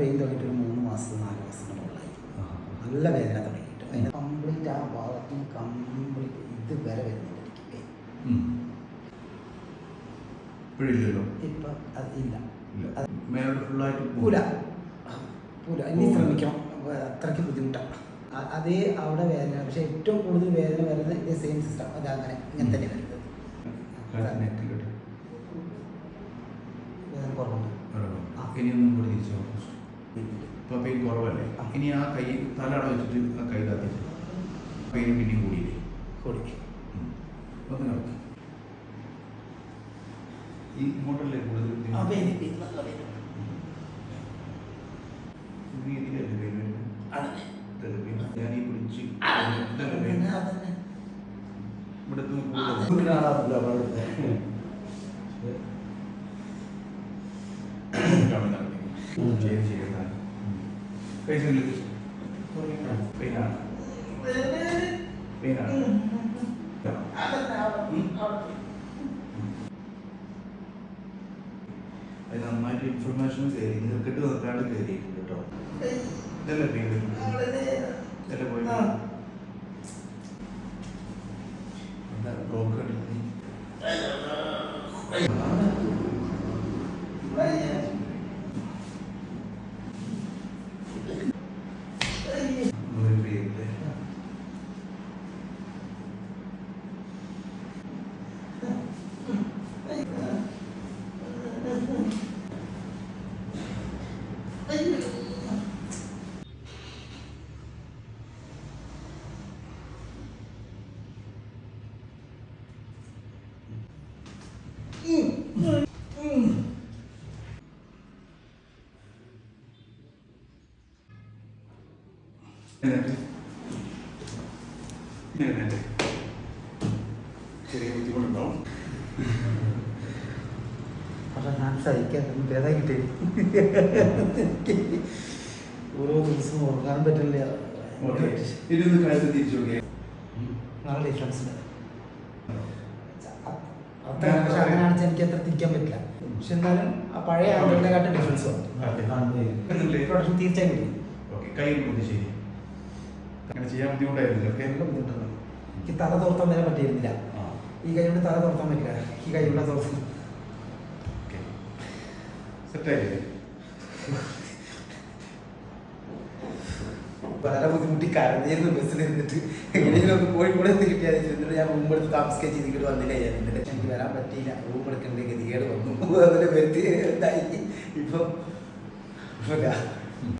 Pain തുടങ്ങിയിട്ട് ഒരു 3 മാസം 4 മാസത്തിന് മുകളിലായി. നല്ല വേദന തുടങ്ങിയിട്ട് അതിന് കംപ്ലീറ്റ് ആ ഭാഗത്തിന് കംപ്ലീറ്റ് ഇത് വരെ വരുന്നുണ്ട് എനിക്ക് പെയിൻ. ഇപ്പം അത് ഇല്ല, പൂല ഇനി ശ്രമിക്കണം. അത്രയ്ക്ക് ബുദ്ധിമുട്ടാണ്. അതേ അവിടെ വേദന. പക്ഷെ ഏറ്റവും കൂടുതൽ വേദന വരുന്നത് ഇതേ സെയിം സിസ്റ്റം. അത് അങ്ങനെ ഇങ്ങനെ തന്നെ വരുന്നത്. വേദന കുറവുണ്ട്. ഇപ്പൊ പെയിൻ കുറവല്ലേ? ഇനി ആ കൈ തലട വെച്ചിട്ട് ആ കൈ താത്തിട്ട് പെയിൻ പിന്നെയും കൂടിയില്ലേ? കൂടി. ഒന്ന് നടക്കും. ഈ ഇങ്ങോട്ടല്ലേ കൂടുതൽ ഞാൻ ഈ പിടിച്ച് അത് നന്നായിട്ട് ഇൻഫർമേഷൻ കയറി നീർക്കെട്ട് നിർത്താണ്ട് കയറിയിട്ടുണ്ട് കേട്ടോ. ഇതല്ലേ പേര് ഇതല്ലേ പോയി ബ്ലോക്ക് ചെറിയ ബുദ്ധിമുട്ടുണ്ടാവും. പക്ഷെ ഞാൻ സഹിക്കാൻ ഭേദം കിട്ടി. ഓരോ ദിവസവും ഉറങ്ങാൻ പറ്റില്ല. ഇരുന്ന് കാലത്ത് തിരിച്ചു നോക്കിയേ നല്ല ഡിഫറൻസ് ഉണ്ട്. പക്ഷെ അങ്ങനെയാണെന്ന് എനിക്ക് അത്ര തിരിക്കാൻ പറ്റില്ല. പക്ഷെ എന്നാലും ആ പഴയ ആളുകളെക്കാട്ടും ഡിഫറൻസ് പ്രൊഡക്ഷൻ തീർച്ചയായും കിട്ടും. കൈ ശരി അങ്ങനെ ചെയ്യാൻ ബുദ്ധിമുട്ടായിരുന്നില്ല. ബുദ്ധിമുട്ടുണ്ട്. എനിക്ക് തല തോർത്താൻ വരെ പറ്റിയിരുന്നില്ല. ഈ കൈ കൊണ്ട് തല തോർത്താൻ പറ്റില്ല. ഈ കൈ കൊണ്ട് തോർത്തും വളരെ ബുദ്ധിമുട്ടി കരഞ്ഞിരുന്നു. ബസ്സിൽ ഇരുന്നിട്ട് എങ്ങനെയെങ്കിലും ഒന്ന് കോഴിക്കോട് നിന്ന് കിട്ടിയാൽ എന്നിട്ട് ഞാൻ റൂം എടുത്ത് താമസിക്കാൻ ചെയ്തിട്ട് വന്നില്ല. എനിക്ക് വരാൻ പറ്റിയില്ല. റൂം എടുക്കേണ്ട ഗതികേട് വന്നു. അതിനെ വരുത്തി ഇപ്പം